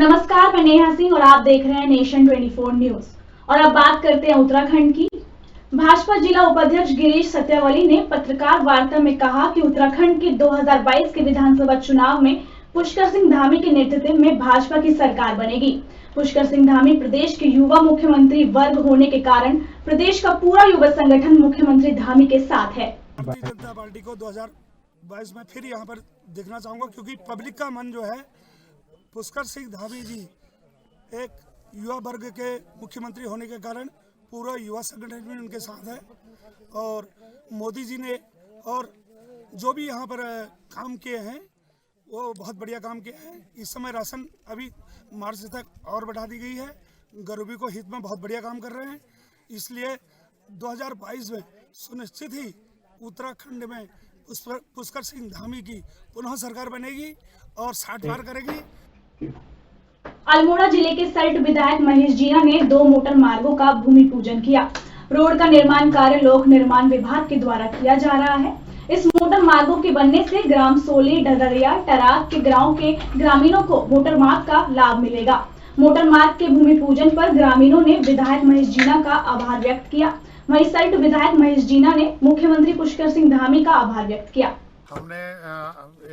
नमस्कार, मैं नेहा सिंह और आप देख रहे हैं नेशन 24 न्यूज। और अब बात करते हैं उत्तराखंड की। भाजपा जिला उपाध्यक्ष गिरीश सत्यावली ने पत्रकार वार्ता में कहा कि उत्तराखंड के 2022 के विधानसभा चुनाव में पुष्कर सिंह धामी के नेतृत्व में भाजपा की सरकार बनेगी। पुष्कर सिंह धामी प्रदेश के युवा मुख्यमंत्री वर्ग होने के कारण प्रदेश का पूरा युवा संगठन मुख्यमंत्री धामी के साथ है। भारतीय जनता पार्टी को 2022 में फिर यहाँ पर देखना चाहूँगा, क्योंकि पब्लिक का मन जो है पुष्कर सिंह धामी जी एक युवा वर्ग के मुख्यमंत्री होने के कारण पूरा युवा संगठन भी उनके साथ है। और मोदी जी ने और जो भी यहाँ पर काम किए हैं वो बहुत बढ़िया काम किए हैं। इस समय राशन अभी मार्च तक और बढ़ा दी गई है। गरीबी को हित में बहुत बढ़िया काम कर रहे हैं। इसलिए 2022 में सुनिश्चित ही उत्तराखंड में पुष्कर सिंह धामी की पुनः सरकार बनेगी और 60 पार करेगी। अल्मोड़ा जिले के सल्ट विधायक महेश जीना ने 2 मोटर मार्गों का भूमि पूजन किया। रोड का निर्माण कार्य लोक निर्माण विभाग के द्वारा किया जा रहा है। इस मोटर मार्गों के बनने से ग्राम सोली, डडरिया, टराक के गांव के ग्रामीणों को मोटर मार्ग का लाभ मिलेगा। मोटर मार्ग के भूमि पूजन पर ग्रामीणों ने विधायक महेश जीना का आभार व्यक्त किया। वहीं सल्ट विधायक महेश जीना ने मुख्यमंत्री पुष्कर सिंह धामी का आभार व्यक्त किया। हमने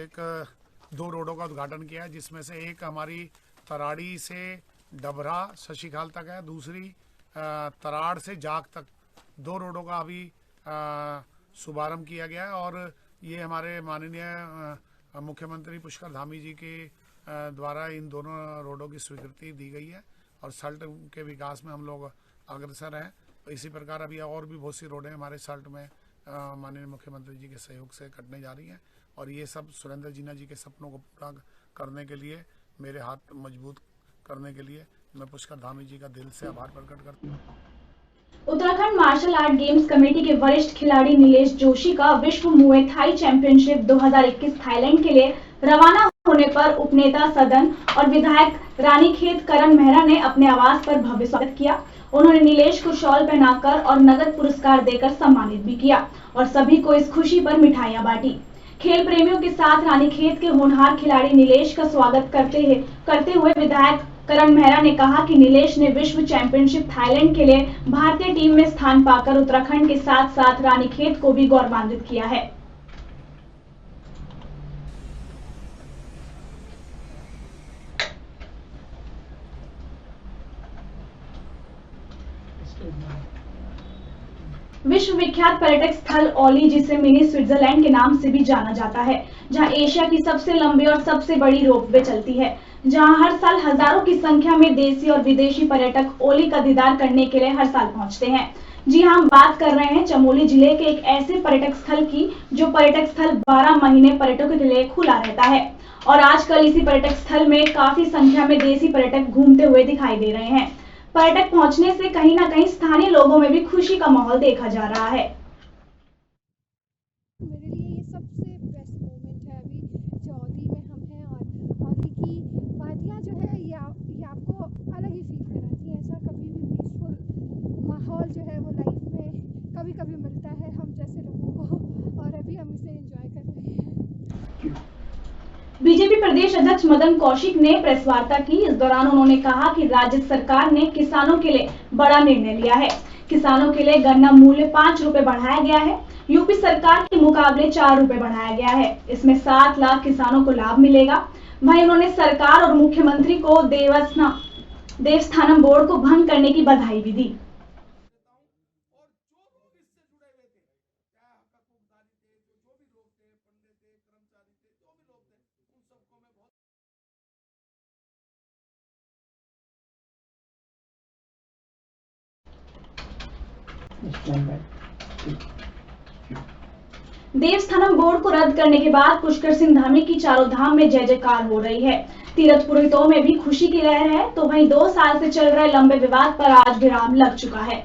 एक 2 रोडों का उद्घाटन किया है, जिसमें से एक हमारी तराड़ी से डबरा शशिखाल तक है, दूसरी तराड़ से जाग तक 2 रोडों का अभी शुभारंभ किया गया है। और ये हमारे माननीय मुख्यमंत्री पुष्कर धामी जी के द्वारा इन दोनों रोडों की स्वीकृति दी गई है और सल्ट के विकास में हम लोग अग्रसर हैं। इसी प्रकार अभी और भी बहुत सी रोडें हमारे सल्ट में माननीय मुख्यमंत्री जी के सहयोग से कटने जा रही हैं। और ये सब सुरेंद्र जीना जी के सपनों को पूरा करने के लिए, मेरे हाथ मजबूत करने के लिए मैं पुष्कर धामी जी का दिल से आभार प्रकट करता हूँ। Uttarakhand martial art games committee के वरिष्ठ खिलाड़ी नीलेश जोशी का विश्व मुए थाई चैंपियनशिप 2021 थाईलैंड के लिए रवाना होने पर उपनेता सदन और विधायक रानीखेत करण मेहरा ने अपने आवास पर भव्य स्वागत किया। उन्होंने नीलेश को शॉल पहनाकर और नगद पुरस्कार देकर सम्मानित भी किया और सभी को इस खुशी पर मिठाइयां बांटी। खेल प्रेमियों के साथ रानीखेत के होनहार खिलाड़ी नीलेश का स्वागत करते हुए विधायक करण मेहरा ने कहा कि नीलेश ने विश्व चैंपियनशिप थाईलैंड के लिए भारतीय टीम में स्थान पाकर उत्तराखंड के साथ साथ रानीखेत को भी गौरवान्वित किया है। विश्व विख्यात पर्यटक स्थल औली, जिसे मिनी स्विट्जरलैंड के नाम से भी जाना जाता है, जहां एशिया की सबसे लंबी और सबसे बड़ी रोपवे चलती है, जहां हर साल हजारों की संख्या में देसी और विदेशी पर्यटक औली का दीदार करने के लिए हर साल पहुंचते हैं। जी हां, हम बात कर रहे हैं चमोली जिले के एक ऐसे पर्यटक स्थल की जो पर्यटक स्थल 12 महीने पर्यटकों के लिए खुला रहता है। और आजकल इसी पर्यटक स्थल में काफी संख्या में देसी पर्यटक घूमते हुए दिखाई दे रहे हैं। पर्यटक पहुंचने से कहीं ना कहीं स्थानीय लोगों में भी खुशी का माहौल देखा जा रहा है। मेरे लिए ये सबसे बेस्ट मोमेंट है अभी जो औली में हम हैं। और औली की वादियाँ जो है ये आपको अलग ही फील कराती हैं। ऐसा कभी भी पीसफुल माहौल जो है वो लाइफ में कभी कभी मिलता है हम जैसे लोगों को, और अभी हम इसे एंजॉय कर रहे हैं। बीजेपी प्रदेश अध्यक्ष मदन कौशिक ने प्रेस वार्ता की। इस दौरान उन्होंने कहा कि राज्य सरकार ने किसानों के लिए बड़ा निर्णय लिया है। किसानों के लिए गन्ना मूल्य 5 रुपए बढ़ाया गया है। यूपी सरकार के मुकाबले 4 रुपए बढ़ाया गया है। इसमें 7 लाख किसानों को लाभ मिलेगा। वहीं उन्होंने सरकार और मुख्यमंत्री को देवस्थानम बोर्ड को भंग करने की बधाई भी दी। देवस्थानम बोर्ड को रद्द करने के बाद पुष्कर सिंह धामी की चारों धाम में जय जयकार हो रही है। तीर्थ पुरोहितों में भी खुशी की लहर है। तो वहीं 2 साल से चल रहे लंबे विवाद पर आज विराम लग चुका है।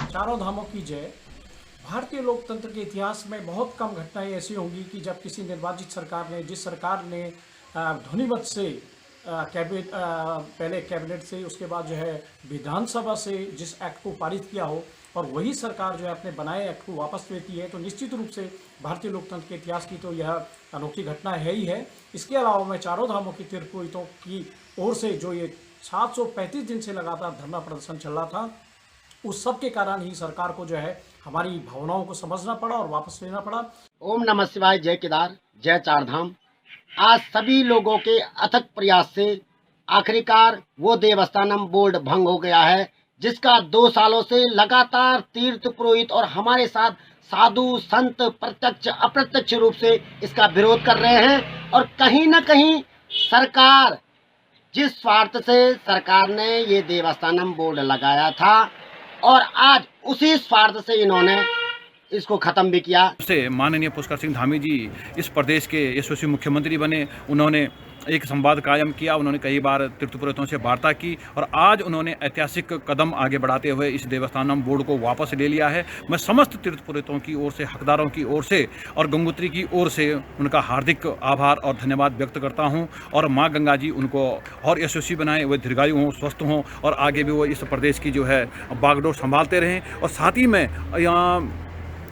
चारों धामों की जय। भारतीय लोकतंत्र के इतिहास में बहुत कम घटनाएं ऐसी होंगी कि जब किसी निर्वाचित सरकार ने, जिस सरकार ने ध्वनिमत से पहले कैबिनेट से, उसके बाद जो है विधानसभा से जिस एक्ट को पारित किया हो, और वही सरकार जो है अपने बनाए एक्ट को वापस लेती है, तो निश्चित रूप से भारतीय लोकतंत्र के इतिहास की तो यह अनोखी घटना है ही है। इसके अलावा मैं चारों धामों की तीर्थ पुरोहितों की ओर से जो ये 735 दिन से लगातार धरना प्रदर्शन चल रहा था, उस सब के कारण ही सरकार को जो है हमारी भावनाओं को समझना पड़ा और वापस लेना पड़ा। ओम नमः शिवाय, जय केदार, जय चारधाम। आज सभी लोगों के अथक प्रयास से आखिरकार वो देवस्थानम बोर्ड भंग हो गया है, जिसका 2 सालों से लगातार तीर्थ पुरोहित और हमारे साथ साधु संत प्रत्यक्ष अप्रत्यक्ष रूप से इसका विरोध कर रहे हैं। और कहीं न कहीं सरकार, जिस स्वार्थ से सरकार ने ये देवस्थानम बोर्ड लगाया था, और आज उसी स्वार्थ से इन्होंने इसको खत्म भी किया। से माननीय पुष्कर सिंह धामी जी इस प्रदेश के यशस्वी मुख्यमंत्री बने, उन्होंने एक संवाद कायम किया, उन्होंने कई बार तीर्थ पुरोहितों से वार्ता की और आज उन्होंने ऐतिहासिक कदम आगे बढ़ाते हुए इस देवस्थानम बोर्ड को वापस ले लिया है। मैं समस्त तीर्थ पुरोहितों की ओर से, हकदारों की ओर से और गंगोत्री की ओर से उनका हार्दिक आभार और धन्यवाद व्यक्त करता हूं और माँ गंगा जी उनको और यशस्वी बनाएं, वे दीर्घायु हों, स्वस्थ हों और आगे भी वो इस प्रदेश की जो है बागडोर संभालते रहें। और साथ ही में यहाँ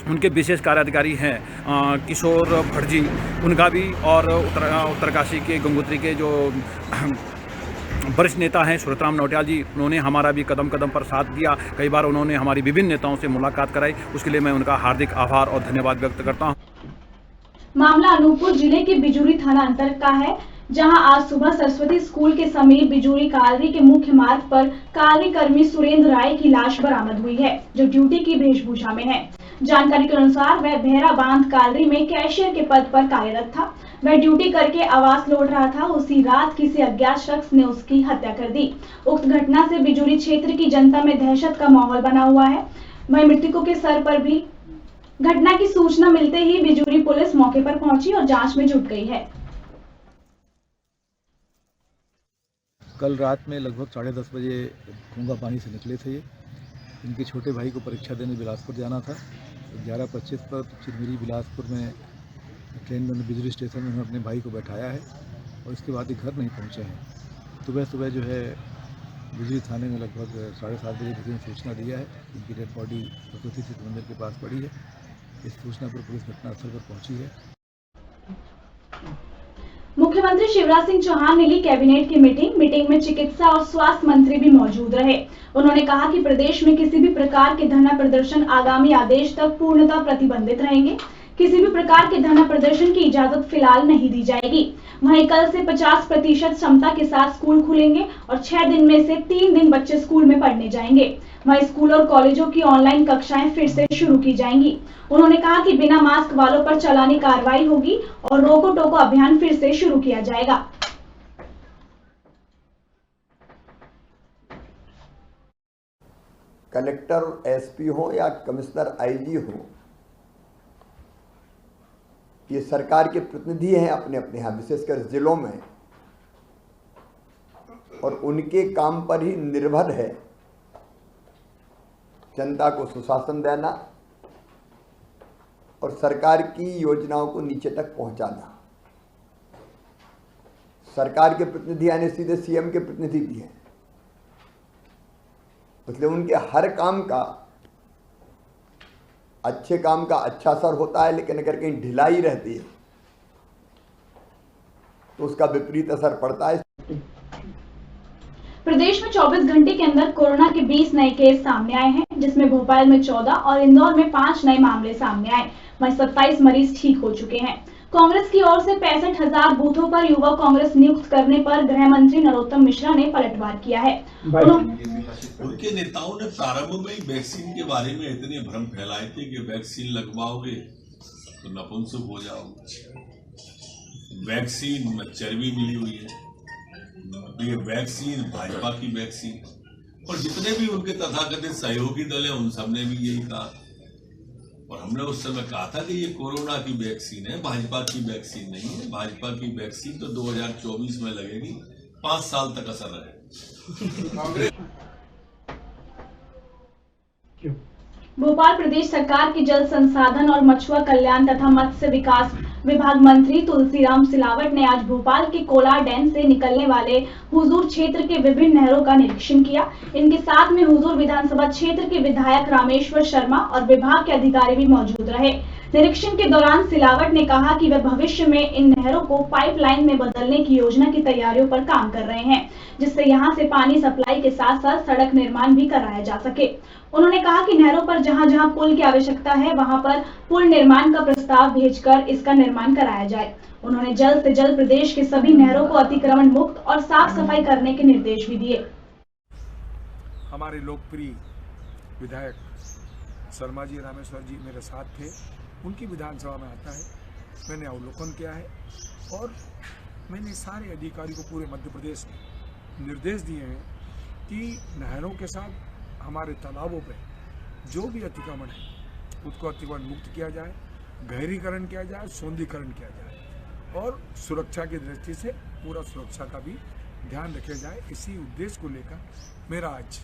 उनके विशेष कार्याधिकारी हैं किशोर भट्ट जी, उनका भी, और उत्तरकाशी के गंगोत्री के जो वरिष्ठ नेता हैं सुरतराम नौटियाल जी, उन्होंने हमारा भी कदम कदम पर साथ दिया। कई बार उन्होंने हमारी विभिन्न नेताओं से मुलाकात कराई, उसके लिए मैं उनका हार्दिक आभार और धन्यवाद व्यक्त करता हूँ। मामला अनूपपुर जिले के बिजूरी थाना अंतर्गत का है, जहां आज सुबह सरस्वती स्कूल के समीप बिजूरी कालरी के मुख्य मार्ग पर कालरी कर्मी सुरेंद्र राय की लाश बरामद हुई है, जो ड्यूटी की वेशभूषा में है। जानकारी के अनुसार वह भेरा बांध कालरी में कैशियर के पद पर कार्यरत था। वह ड्यूटी करके आवास लौट रहा था। उसी रात किसी अज्ञात शख्स ने उसकी हत्या कर दी। उक्त घटना से बिजूरी क्षेत्र की जनता में दहशत का माहौल बना हुआ है। वहीं मृतकों के सर पर भी घटना की सूचना मिलते ही बिजूरी पुलिस मौके पर पहुंची और जांच में जुट गई है। कल रात में लगभग 10:30 बजे गंगा पानी से निकले थे। इनके छोटे भाई को परीक्षा देने बिलासपुर जाना था। 11:25 पर चिरमिरी बिलासपुर में ट्रेन में बिजली स्टेशन में अपने भाई को बैठाया है और इसके बाद ही घर नहीं पहुंचे हैं। सुबह जो है बिजली थाने में लगभग 7:30 बजे किसी ने सूचना दिया है कि इनकी डेड बॉडी सरस्वती शिव मंदिर के पास पड़ी है। इस सूचना पर पुलिस घटनास्थल पर पहुंची है। मुख्यमंत्री शिवराज सिंह चौहान ने ली कैबिनेट की मीटिंग में चिकित्सा और स्वास्थ्य मंत्री भी मौजूद रहे। उन्होंने कहा कि प्रदेश में किसी भी प्रकार के धरना प्रदर्शन आगामी आदेश तक पूर्णतः प्रतिबंधित रहेंगे। किसी भी प्रकार के धरना प्रदर्शन की इजाजत फिलहाल नहीं दी जाएगी। वहीं कल से 50% क्षमता के साथ स्कूल खुलेंगे और 6 दिन में से 3 दिन बच्चे स्कूल में पढ़ने जाएंगे। वहीं स्कूल और कॉलेजों की ऑनलाइन कक्षाएं फिर से शुरू की जाएंगी। उन्होंने कहा कि बिना मास्क वालों पर चालानी कार्रवाई होगी और रोको टोको अभियान फिर से शुरू किया जाएगा। कलेक्टर एसपी हो या कमिश्नर आईजी हो, ये सरकार के प्रतिनिधि हैं अपने अपने यहाँ, विशेषकर जिलों में, और उनके काम पर ही निर्भर है जनता को सुशासन देना और सरकार की योजनाओं को नीचे तक पहुंचाना। सरकार के प्रतिनिधि यानी सीधे सीएम के प्रतिनिधि भी हैं, इसलिए उनके हर काम का, अच्छे काम का अच्छा असर होता है, लेकिन अगर कहीं ढिलाई रहती है तो उसका विपरीत असर पड़ता है। प्रदेश में 24 घंटे के अंदर कोरोना के 20 नए केस सामने आए हैं, जिसमें भोपाल में 14 और इंदौर में 5 नए मामले सामने आए। वहीं 27 मरीज ठीक हो चुके हैं। कांग्रेस की ओर से 65,000 बूथों पर युवा कांग्रेस नियुक्त करने पर गृह मंत्री नरोत्तम मिश्रा ने पलटवार किया है। उनके नेताओं ने प्रारंभ में वैक्सीन के बारे में इतने भ्रम फैलाए थे कि वैक्सीन लगवाओगे तो नपुंसक हो जाओगे, वैक्सीन में चर्बी मिली हुई है, ये वैक्सीन भाजपा की वैक्सीन, और जितने भी उनके तथाकथित सहयोगी दल हैं उन सबने भी यही कहा। और हमने उस समय कहा था कि ये कोरोना की वैक्सीन है, भाजपा की वैक्सीन नहीं है। भाजपा की वैक्सीन तो 2024 में लगेगी, 5 साल तक असर रहे। भोपाल प्रदेश सरकार की जल संसाधन और मछुआ कल्याण तथा मत्स्य विकास विभाग मंत्री तुलसीराम सिलावट ने आज भोपाल के कोलार डैम से निकलने वाले हुजूर क्षेत्र के विभिन्न नहरों का निरीक्षण किया। इनके साथ में हुजूर विधानसभा क्षेत्र के विधायक रामेश्वर शर्मा और विभाग के अधिकारी भी मौजूद रहे। निरीक्षण के दौरान सिलावट ने कहा कि वे भविष्य में इन नहरों को पाइपलाइन में बदलने की योजना की तैयारियों पर काम कर रहे हैं, जिससे यहां से पानी सप्लाई के साथ साथ सड़क निर्माण भी कराया जा सके। उन्होंने कहा कि नहरों पर जहां जहां पुल की आवश्यकता है वहां पर पुल निर्माण का प्रस्ताव भेजकर इसका निर्माण कराया जाए। उन्होंने जल्द से जल्द प्रदेश के सभी नहरों को अतिक्रमण मुक्त और साफ सफाई करने के निर्देश भी दिए। हमारे लोकप्रिय विधायक शर्मा जी, रामेश्वर जी मेरे साथ थे। उनकी विधानसभा में आता है, मैंने अवलोकन किया है और मैंने सारे अधिकारी को पूरे मध्य प्रदेश में निर्देश दिए हैं कि नहरों के साथ हमारे तालाबों पे जो भी अतिक्रमण है उसको अतिक्रमण मुक्त किया जाए, गहरीकरण किया जाए, सौंदीकरण किया जाए और सुरक्षा की दृष्टि से पूरा सुरक्षा का भी ध्यान रखा जाए। इसी उद्देश्य को लेकर मेरा आज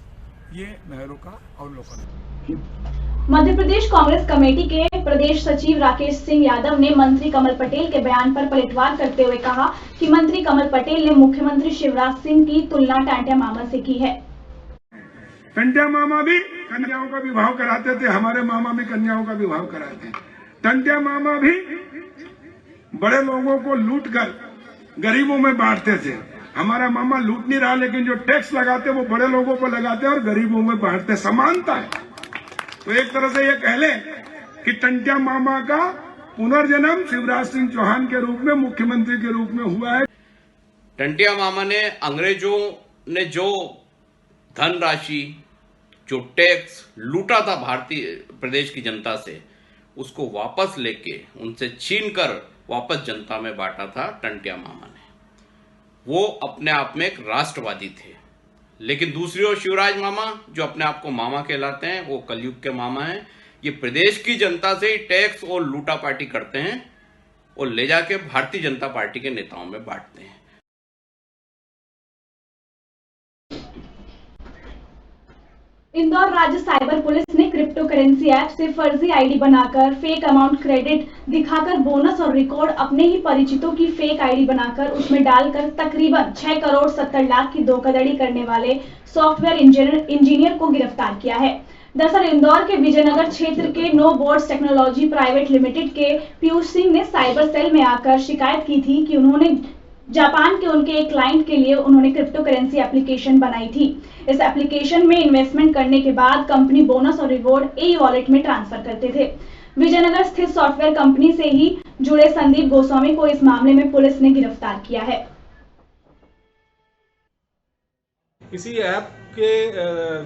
ये नहरों का अवलोकन है। मध्य प्रदेश कांग्रेस कमेटी के प्रदेश सचिव राकेश सिंह यादव ने मंत्री कमल पटेल के बयान पर पलटवार करते हुए कहा कि मंत्री कमल पटेल ने मुख्यमंत्री शिवराज सिंह की तुलना टांटिया मामा से की है। टंटिया मामा भी कन्याओं का विवाह कराते थे, हमारे मामा भी कन्याओं का विवाह कराते हैं। टंटिया मामा भी बड़े लोगों को लूट कर गरीबों में बांटते थे। हमारा मामा लूट नहीं रहा, लेकिन जो टैक्स लगाते वो बड़े लोगों पर लगाते और गरीबों में बांटते। समानता है। तो एक तरह से ये कह ले कि टंटिया मामा का पुनर्जन्म शिवराज सिंह चौहान के रूप में, मुख्यमंत्री के रूप में हुआ है। टंटिया मामा ने अंग्रेजों ने जो धनराशि, जो टैक्स लूटा था भारतीय प्रदेश की जनता से, उसको वापस लेके उनसे छीनकर वापस जनता में बांटा था टंटिया मामा ने। वो अपने आप में एक राष्ट्रवादी थे। लेकिन दूसरी ओर शिवराज मामा, जो अपने आप को मामा कहलाते हैं, वो कलयुग के मामा हैं। ये प्रदेश की जनता से ही टैक्स और लूटा पार्टी करते हैं और ले जाके भारतीय जनता पार्टी के नेताओं में बांटते हैं। इंदौर राज्य साइबर पुलिस ने क्रिप्टो करेंसी ऐप से फर्जी आईडी बनाकर फेक अमाउंट क्रेडिट दिखाकर बोनस और रिकॉर्ड अपने ही परिचितों की फेक आईडी बनाकर उसमें डालकर तकरीबन 6 करोड़ 70 लाख की धोखाधड़ी करने वाले सॉफ्टवेयर इंजीनियर को गिरफ्तार किया है। दरअसल इंदौर के विजयनगर क्षेत्र के no boards technology private limited के पीयूष सिंह ने साइबर सेल में आकर शिकायत की थी कि उन्होंने जापान के उनके एक क्लाइंट के लिए उन्होंने क्रिप्टो करेंसी एप्लीकेशन बनाई थी। इस एप्लीकेशन में इन्वेस्टमेंट करने के बाद कंपनी बोनस और रिवॉर्ड ई वॉलेट में ट्रांसफर करते थे। विजयनगर स्थित सॉफ्टवेयर कंपनी से ही जुड़े संदीप गोस्वामी को इस मामले में पुलिस ने गिरफ्तार किया है। इसी ऐप के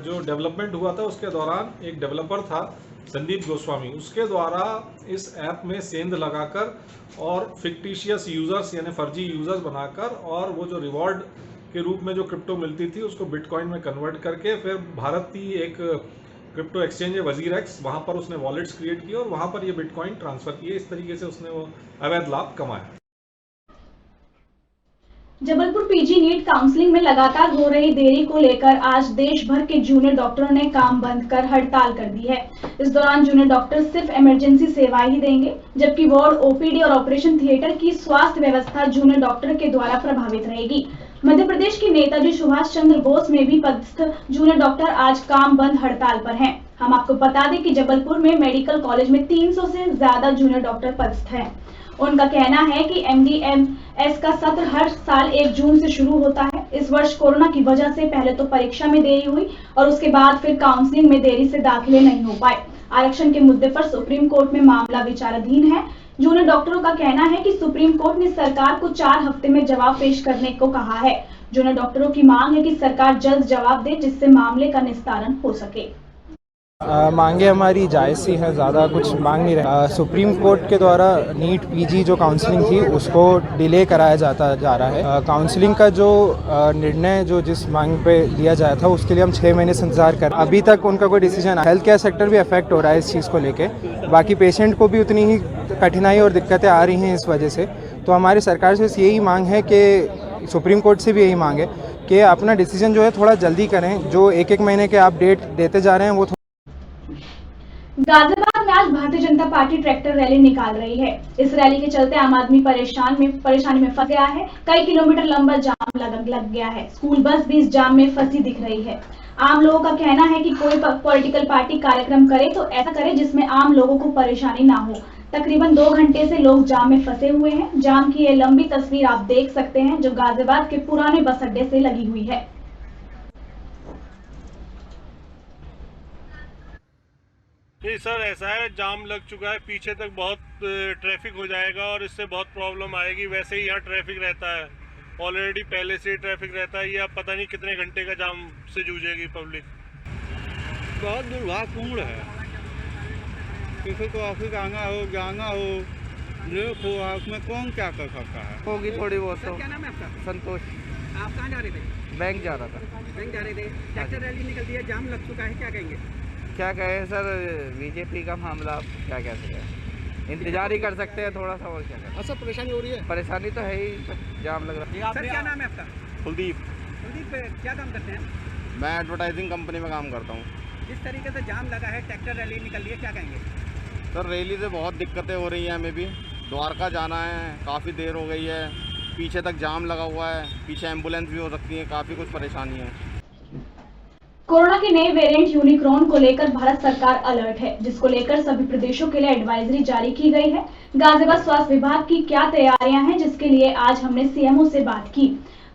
जो डेवलपमेंट हुआ था उसके दौरान एक डेवलपर था संदीप गोस्वामी, उसके द्वारा इस ऐप में सेंध लगाकर और फिक्टिशियस यूजर्स यानी फर्जी यूजर्स बनाकर और वो जो रिवॉर्ड के रूप में जो क्रिप्टो मिलती थी उसको बिटकॉइन में कन्वर्ट करके फिर भारत की एक क्रिप्टो एक्सचेंज है वजीरेक्स, वहां पर उसने वॉलेट्स क्रिएट किए और वहां पर ये बिटकॉइन ट्रांसफर किए। इस तरीके से उसने वो अवैध लाभ कमाया। जबलपुर पीजी नीट काउंसलिंग में लगातार हो रही देरी को लेकर आज देश भर के जूनियर डॉक्टरों ने काम बंद कर हड़ताल कर दी है। इस दौरान जूनियर डॉक्टर सिर्फ इमरजेंसी सेवाएं ही देंगे, जबकि वार्ड, ओपीडी और ऑपरेशन थिएटर की स्वास्थ्य व्यवस्था जूनियर डॉक्टर के द्वारा प्रभावित रहेगी। मध्य प्रदेश के नेताजी सुभाष चंद्र बोस में भी पदस्थ जूनियर डॉक्टर आज काम बंद हड़ताल पर हैं। हम आपको बता दें कि जबलपुर में मेडिकल कॉलेज में 300 से ज्यादा जूनियर डॉक्टर पदस्थ हैं। उनका कहना है कि MD-MS का सत्र हर साल 1 जून से शुरू होता है। इस वर्ष कोरोना की वजह से पहले तो परीक्षा में देरी हुई और उसके बाद फिर काउंसलिंग में देरी से दाखिले नहीं हो पाए। आरक्षण के मुद्दे पर सुप्रीम कोर्ट में मामला विचाराधीन है। जूनियर डॉक्टरों का कहना है कि सुप्रीम कोर्ट ने सरकार को 4 हफ्ते में जवाब पेश करने को कहा है। जूनियर डॉक्टरों की मांग है कि सरकार जल्द जवाब दे, जिससे मामले का निस्तारण हो सके। मांगे हमारी जायज़ सी है, ज़्यादा कुछ मांग नहीं रहे। सुप्रीम कोर्ट के द्वारा नीट पीजी जो काउंसलिंग थी उसको डिले कराया जा रहा है। काउंसलिंग का जो निर्णय जो जिस मांग पे लिया जाया था उसके लिए हम 6 महीने से इंतजार कर, अभी तक उनका कोई डिसीजन। हेल्थ केयर सेक्टर भी अफेक्ट हो रहा है इस चीज़ को लेके, बाकी पेशेंट को भी उतनी ही कठिनाई और दिक्कतें आ रही हैं इस वजह से। तो हमारी सरकार से यही मांग है कि सुप्रीम कोर्ट से भी यही मांग है कि अपना डिसीजन जो है थोड़ा जल्दी करें। जो 1-1 महीने के आप डेट देते जा रहे हैं वो गाजियाबाद उत्तराखंड में आज Bharatiya Janata party tractor rally निकाल रही है। इस रैली के चलते आम आदमी परेशानी में फंस गया है। कई किलोमीटर लंबा जाम लग गया है। स्कूल बस भी इस जाम में फंसी दिख रही है। आम लोगों का कहना है कि कोई पॉलिटिकल पार्टी कार्यक्रम करे तो ऐसा करे जिसमें आम लोगों को परेशानी ना हो। तकरीबन 2 घंटे से लोग जाम में फंसे हुए हैं। जाम की ये लंबी तस्वीर आप देख सकते हैं जो गाजियाबाद के पुराने बस अड्डे से लगी हुई है। नहीं सर, ऐसा है, जाम लग चुका है, पीछे तक बहुत ट्रैफिक हो जाएगा और इससे बहुत प्रॉब्लम आएगी। वैसे ही यहाँ ट्रैफिक रहता है, ऑलरेडी पहले से ही ट्रैफिक रहता है। ये अब पता नहीं कितने घंटे का जाम से जूझेगी पब्लिक। बहुत दुर्भाग्यपूर्ण है। किसी को ऑफिस आना हो, जाना हो, लेट हो, उसमें कौन क्या कर सकता है। होगी थोड़ी बहुत तो। क्या नाम है आपका? संतोष। आप कहाँ जा रहे थे? बैंक जा रहा था। बैंक जा रहे थे, ट्रैक्टर रैली निकल दी है, जाम लग चुका है, क्या कहेंगे? क्या कहें सर, बीजेपी का मामला क्या कह सकते हैं, इंतजार ही कर सकते हैं थोड़ा सा, और क्या करें। अच्छा, परेशानी हो रही है? परेशानी तो है ही, जाम लग रहा है। सर क्या नाम है आपका? कुलदीप। कुलदीप, क्या काम करते हैं? मैं एडवर्टाइजिंग कंपनी में काम करता हूँ। जिस तरीके से जाम लगा है, ट्रैक्टर रैली निकल रही है, क्या कहेंगे? सर रैली से बहुत दिक्कतें हो रही हैं। हमें भी द्वारका जाना है, काफ़ी देर हो गई है, पीछे तक जाम लगा हुआ है, पीछे एम्बुलेंस भी हो सकती है, काफ़ी कुछ परेशानी है। कोरोना के नए वेरिएंट यूनिक्रॉन को लेकर भारत सरकार अलर्ट है, जिसको लेकर सभी प्रदेशों के लिए एडवाइजरी जारी की गई है। गाजियाबाद स्वास्थ्य विभाग की क्या तैयारियां हैं, जिसके लिए आज हमने सीएमओ से बात की।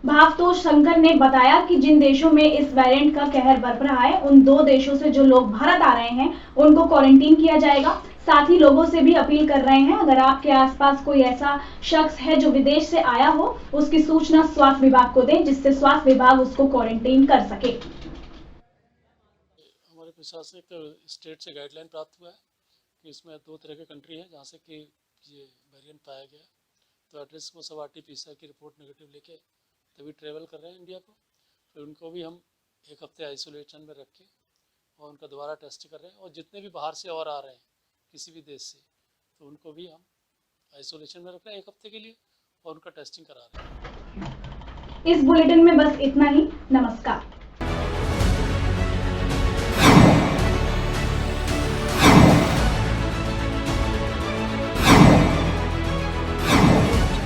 भावतोष शंकर ने बताया कि जिन देशों में इस वेरिएंट का कहर बरप रहा है, उन 2 देशों से जो लोग भारत आ रहे हैं उनको क्वारंटीन किया जाएगा। साथ ही लोगों से भी अपील कर रहे हैं, अगर आपके आसपास कोई ऐसा शख्स है जो विदेश से आया हो, उसकी सूचना स्वास्थ्य विभाग को दें, जिससे स्वास्थ्य विभाग उसको क्वारंटीन कर सके। हमारे प्रशासनिक स्टेट से गाइडलाइन प्राप्त हुआ है कि इसमें 2 तरह के कंट्री हैं जहाँ से कि ये वेरिएंट पाया गया। तो एड्रेस को सब RT-PCR की रिपोर्ट नेगेटिव लेके तभी ट्रेवल कर रहे हैं इंडिया को। फिर उनको भी हम 1 हफ्ते आइसोलेशन में रख के और उनका दोबारा टेस्ट कर रहे हैं। और जितने भी बाहर से और आ रहे हैं किसी भी देश से, तो उनको भी हम आइसोलेशन में रख रहे हैं 1 हफ्ते के लिए और उनका टेस्टिंग करा रहे हैं। इस बुलेटिन में बस इतना ही। नमस्कार।